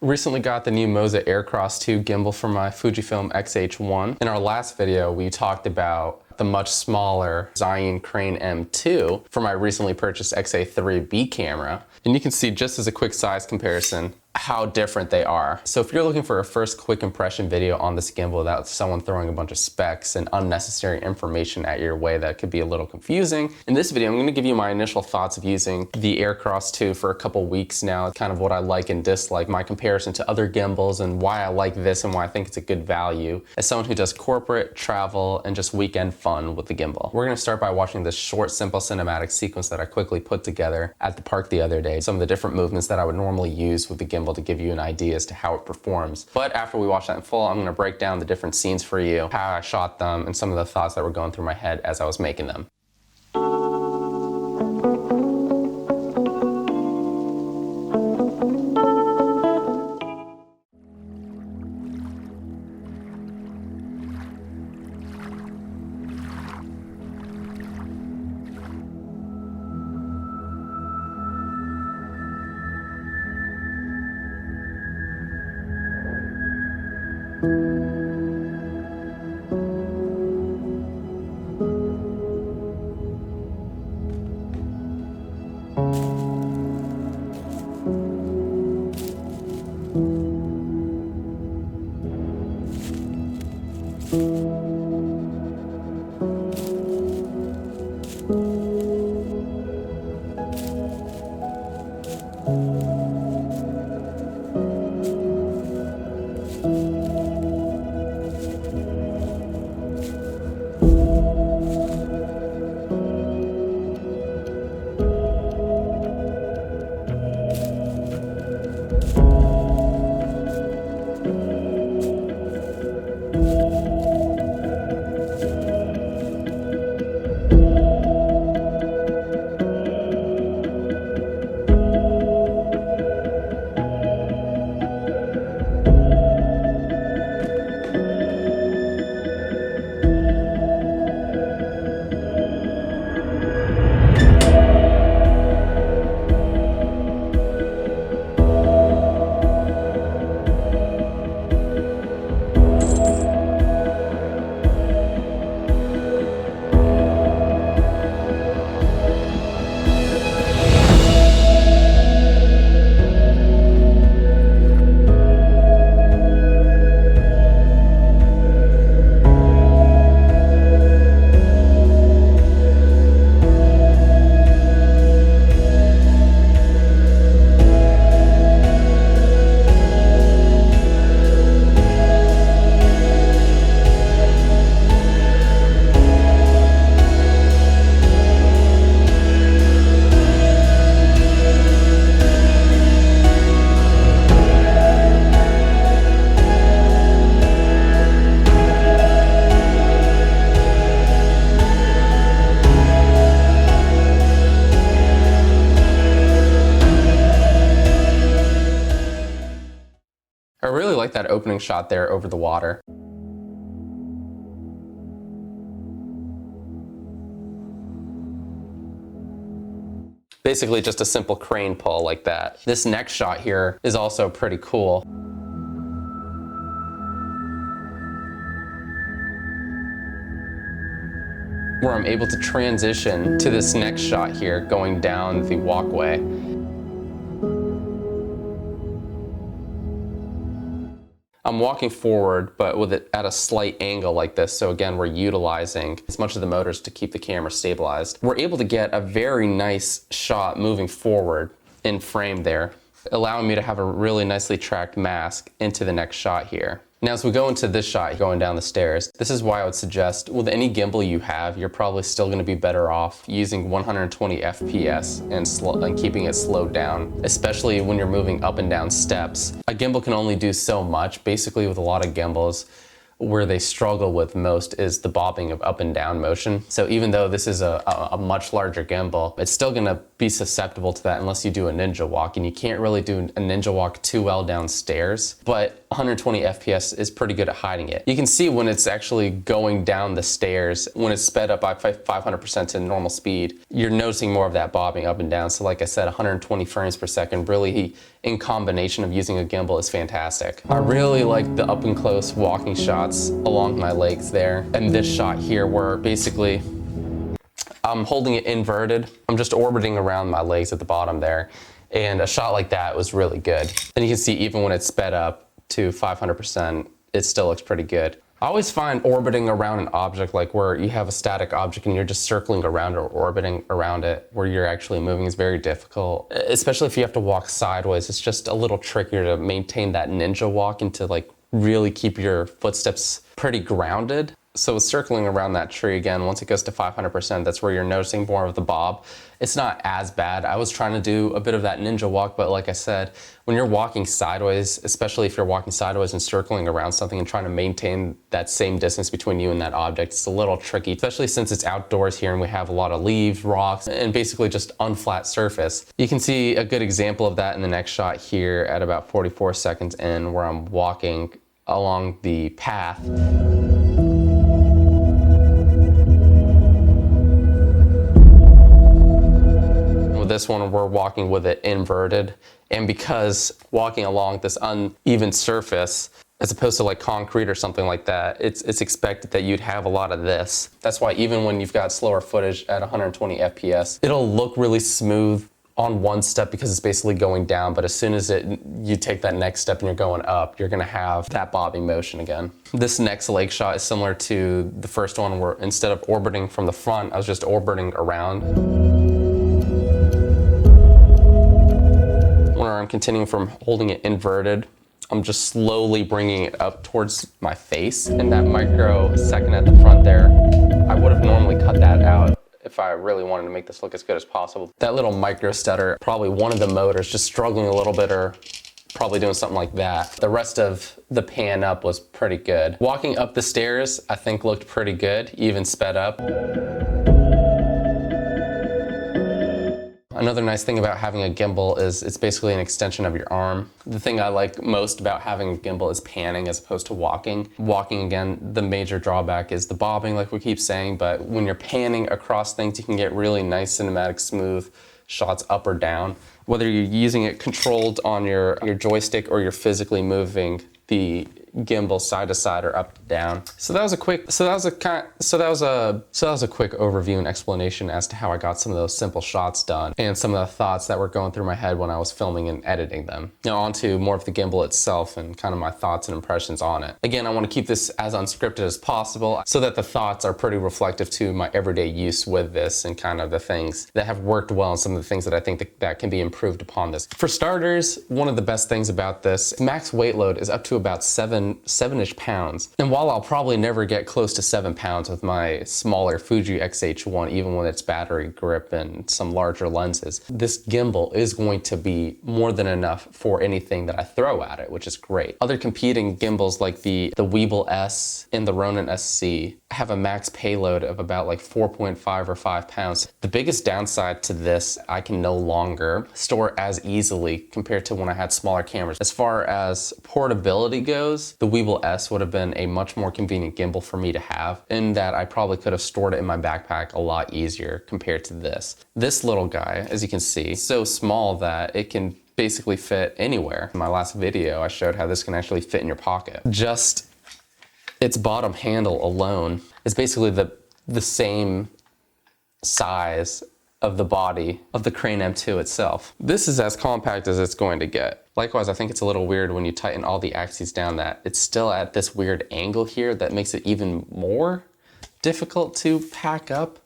Recently got the new Moza AirCross 2 gimbal from my Fujifilm X-H1. In our last video, we talked about the much smaller Zhiyun Crane M2 for my recently purchased XA3B camera. And you can see, just as a quick size comparison, how different they are. So if you're looking for a first quick impression video on this gimbal without someone throwing a bunch of specs and unnecessary information at your way that could be a little confusing, in this video I'm going to give you my initial thoughts of using the AirCross 2 for a couple weeks now, kind of what I like and dislike, my comparison to other gimbals, and why I like this and why I think it's a good value as someone who does corporate, travel, and just weekend fun with the gimbal. We're going to start by watching this short, simple cinematic sequence that I quickly put together at the park the other day. Some of the different movements that I would normally use with the gimbal to give you an idea as to how it performs. But after we watch that in full, I'm going to break down the different scenes for you, how I shot them, and some of the thoughts that were going through my head as I was making them. I really like that opening shot there over the water. Basically just a simple crane pull like that. This next shot here is also pretty cool. Where I'm able to transition to this next shot here going down the walkway. I'm walking forward, but with it at a slight angle like this. So again, we're utilizing as much of the motors to keep the camera stabilized. We're able to get a very nice shot moving forward in frame there, allowing me to have a really nicely tracked mask into the next shot here. Now, as we go into this shot going down the stairs, this is why I would suggest with any gimbal you have, you're probably still going to be better off using 120 FPS and keeping it slowed down, especially when you're moving up and down steps. A gimbal can only do so much. Basically, with a lot of gimbals, where they struggle with most is the bobbing of up and down motion. So even though this is a much larger gimbal, it's still gonna be susceptible to that unless you do a ninja walk, and you can't really do a ninja walk too well downstairs, but 120 FPS is pretty good at hiding it. You can see when it's actually going down the stairs, when it's sped up by 500% to normal speed, you're noticing more of that bobbing up and down. So like I said, 120 frames per second really in combination of using a gimbal is fantastic. I really like the up and close walking shots along my legs there, and this shot here where basically I'm holding it inverted. I'm just orbiting around my legs at the bottom there. And a shot like that was really good. And you can see even when it's sped up to 500%, it still looks pretty good. I always find orbiting around an object, like where you have a static object and you're just circling around or orbiting around it, where you're actually moving, is very difficult. Especially if you have to walk sideways, it's just a little trickier to maintain that ninja walk and to like really keep your footsteps pretty grounded. So circling around that tree again, once it goes to 500%, that's where you're noticing more of the bob. It's not as bad. I was trying to do a bit of that ninja walk, but like I said, when you're walking sideways, especially if you're walking sideways and circling around something and trying to maintain that same distance between you and that object, it's a little tricky, especially since it's outdoors here and we have a lot of leaves, rocks, and basically just unflat surface. You can see a good example of that in the next shot here at about 44 seconds in, where I'm walking along the path. This one we're walking with it inverted, and because walking along this uneven surface as opposed to like concrete or something like that, it's expected that you'd have a lot of this. That's why even when you've got slower footage at 120 FPS, it'll look really smooth on one step because it's basically going down, but as soon as you take that next step and you're going up, you're gonna have that bobbing motion again. This next leg shot is similar to the first one, where instead of orbiting from the front, I was just orbiting around. Where I'm continuing from holding it inverted, I'm just slowly bringing it up towards my face. And that microsecond at the front there, I would have normally cut that out if I really wanted to make this look as good as possible. That little micro stutter, probably one of the motors just struggling a little bit, or probably doing something like that. The rest of the pan up was pretty good. Walking up the stairs, I think looked pretty good, even sped up. Another nice thing about having a gimbal is it's basically an extension of your arm. The thing I like most about having a gimbal is panning as opposed to walking. Walking, again, the major drawback is the bobbing, like we keep saying, but when you're panning across things, you can get really nice cinematic smooth shots up or down. Whether you're using it controlled on your joystick or you're physically moving the gimbal side to side or up to down. So that was a quick overview and explanation as to how I got some of those simple shots done and some of the thoughts that were going through my head when I was filming and editing them. Now on to more of the gimbal itself and kind of my thoughts and impressions on it. Again, I want to keep this as unscripted as possible so that the thoughts are pretty reflective to my everyday use with this and kind of the things that have worked well and some of the things that I think that can be improved upon this. For starters, one of the best things about this, max weight load is up to about seven-ish pounds. And while I'll probably never get close to 7 pounds with my smaller Fuji X-H1, even with its battery grip and some larger lenses, this gimbal is going to be more than enough for anything that I throw at it, which is great. Other competing gimbals like the Weebil S and the Ronin SC have a max payload of about like 4.5 or 5 pounds. The biggest downside to this, I can no longer store as easily compared to when I had smaller cameras. As far as portability goes, the Weebil S would have been a much more convenient gimbal for me to have, in that I probably could have stored it in my backpack a lot easier compared to this. This little guy, as you can see, is so small that it can basically fit anywhere. In my last video, I showed how this can actually fit in your pocket. Just its bottom handle alone is basically the same size of the body of the Crane M2 itself. This is as compact as it's going to get. Likewise, I think it's a little weird when you tighten all the axes down that it's still at this weird angle here that makes it even more difficult to pack up.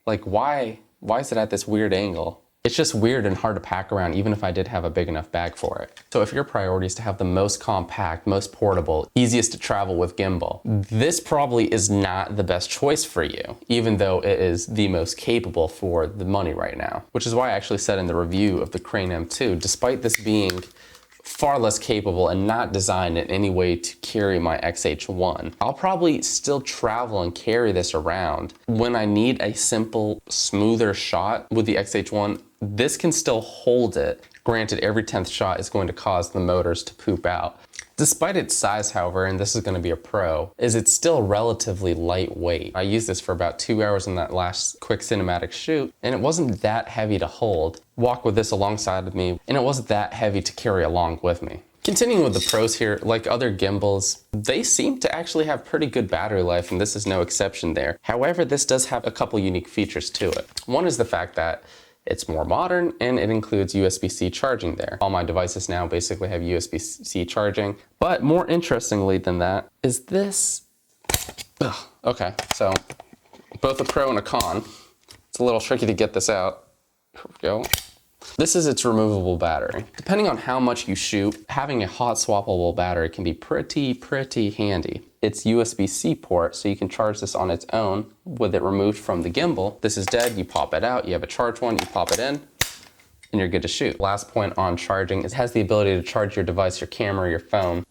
Like why is it at this weird angle? It's just weird and hard to pack around even if I did have a big enough bag for it. So if your priority is to have the most compact, most portable, easiest to travel with gimbal, this probably is not the best choice for you, even though it is the most capable for the money right now. Which is why I actually said in the review of the Crane M2, despite this being far less capable and not designed in any way to carry my X-H1, I'll probably still travel and carry this around. When I need a simple, smoother shot with the X-H1, this can still hold it. Granted, every 10th shot is going to cause the motors to poop out. Despite its size, however, and this is going to be a pro, is it's still relatively lightweight. I used this for about 2 hours in that last quick cinematic shoot, and it wasn't that heavy to hold. Walk with this alongside of me, and it wasn't that heavy to carry along with me. Continuing with the pros here, like other gimbals, they seem to actually have pretty good battery life, and this is no exception there. However, this does have a couple unique features to it. One is the fact that it's more modern and it includes USB-C charging there. All my devices now basically have USB-C charging. But more interestingly than that is this. Okay, so both a pro and a con. It's a little tricky to get this out. Here we go. This is its removable battery. Depending on how much you shoot, having a hot swappable battery can be pretty handy. It's USB-C port, so you can charge this on its own with it removed from the gimbal. This is dead, you pop it out, you have a charged one, you pop it in, and you're good to shoot. Last point on charging, it has the ability to charge your device, your camera, your phone.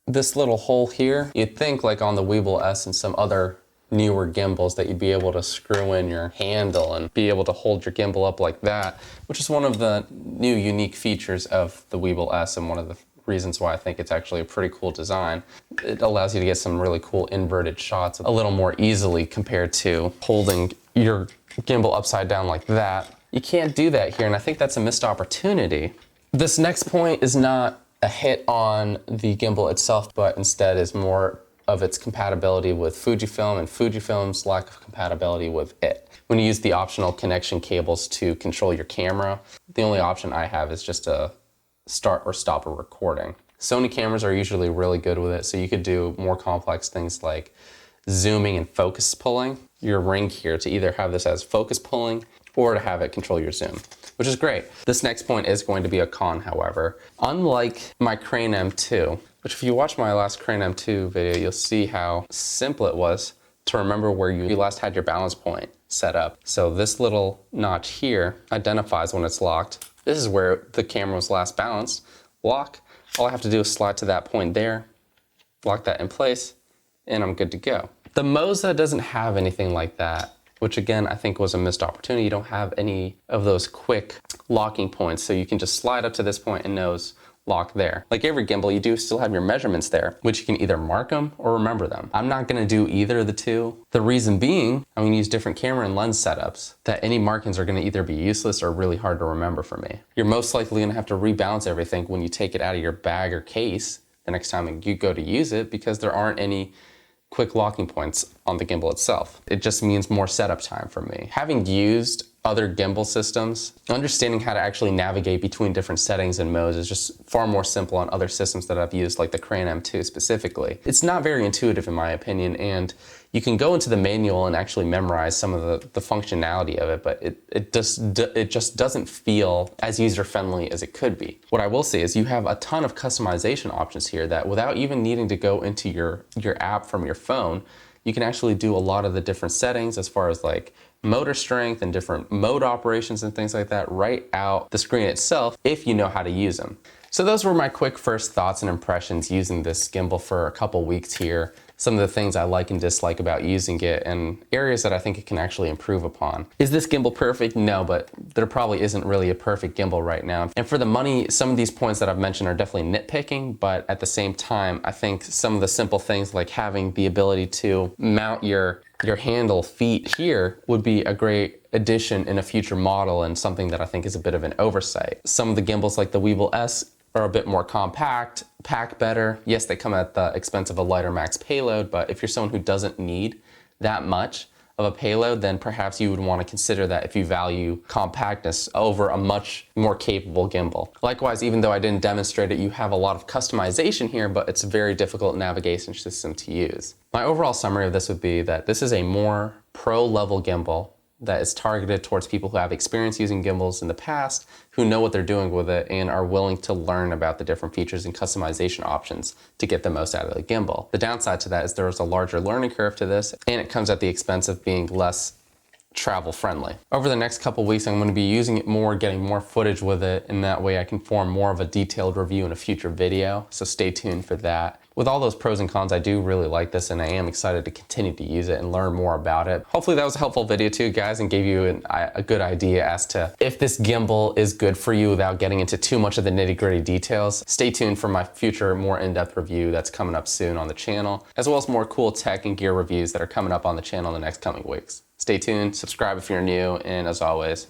This little hole here, you'd think like on the Weebil S and some other newer gimbals that you'd be able to screw in your handle and be able to hold your gimbal up like that, which is one of the new unique features of the Weebil S and one of the reasons why I think it's actually a pretty cool design. It allows you to get some really cool inverted shots a little more easily compared to holding your gimbal upside down like that. You can't do that here, and I think that's a missed opportunity. This next point is not a hit on the gimbal itself, but instead is more of its compatibility with Fujifilm and Fujifilm's lack of compatibility with it. When you use the optional connection cables to control your camera, the only option I have is just to start or stop a recording. Sony cameras are usually really good with it, so you could do more complex things like zooming and focus pulling your ring here to either have this as focus pulling or to have it control your zoom, which is great. This next point is going to be a con, however. Unlike my Crane M2, which if you watch my last Crane M2 video, you'll see how simple it was to remember where you last had your balance point set up. So this little notch here identifies when it's locked. This is where the camera was last balanced. Lock, all I have to do is slide to that point there, lock that in place, and I'm good to go. The Moza doesn't have anything like that, which again, I think was a missed opportunity. You don't have any of those quick locking points, so you can just slide up to this point and nose lock there. Like every gimbal, you do still have your measurements there, which you can either mark them or remember them. I'm not gonna do either of the two. The reason being, I'm gonna use different camera and lens setups that any markings are gonna either be useless or really hard to remember for me. You're most likely gonna have to rebalance everything when you take it out of your bag or case the next time you go to use it, because there aren't any quick locking points on the gimbal itself. It just means more setup time for me. Having used other gimbal systems, understanding how to actually navigate between different settings and modes is just far more simple on other systems that I've used, like the Crane M2 specifically. It's not very intuitive in my opinion, and you can go into the manual and actually memorize some of the functionality of it, but it just doesn't feel as user-friendly as it could be. What I will say is you have a ton of customization options here that without even needing to go into your app from your phone, you can actually do a lot of the different settings as far as like motor strength and different mode operations and things like that right out the screen itself if you know how to use them. So those were my quick first thoughts and impressions using this gimbal for a couple weeks here. Some of the things I like and dislike about using it and areas that I think it can actually improve upon. Is this gimbal perfect? No, but there probably isn't really a perfect gimbal right now. And for the money, some of these points that I've mentioned are definitely nitpicking, but at the same time, I think some of the simple things like having the ability to mount your handle feet here would be a great addition in a future model and something that I think is a bit of an oversight. Some of the gimbals like the Weebil S are a bit more compact, pack better. Yes, they come at the expense of a lighter max payload, but if you're someone who doesn't need that much of a payload, then perhaps you would want to consider that if you value compactness over a much more capable gimbal. Likewise, even though I didn't demonstrate it, you have a lot of customization here, but it's a very difficult navigation system to use. My overall summary of this would be that this is a more pro-level gimbal that is targeted towards people who have experience using gimbals in the past, who know what they're doing with it and are willing to learn about the different features and customization options to get the most out of the gimbal. The downside to that is there is a larger learning curve to this, and it comes at the expense of being less travel friendly. Over the next couple weeks, I'm going to be using it more, getting more footage with it, and that way I can form more of a detailed review in a future video, so stay tuned for that. With all those pros and cons, I do really like this, and I am excited to continue to use it and learn more about it. Hopefully that was a helpful video too, guys, and gave you a good idea as to if this gimbal is good for you without getting into too much of the nitty-gritty details. Stay tuned for my future, more in-depth review that's coming up soon on the channel, as well as more cool tech and gear reviews that are coming up on the channel in the next coming weeks. Stay tuned, subscribe if you're new, and as always,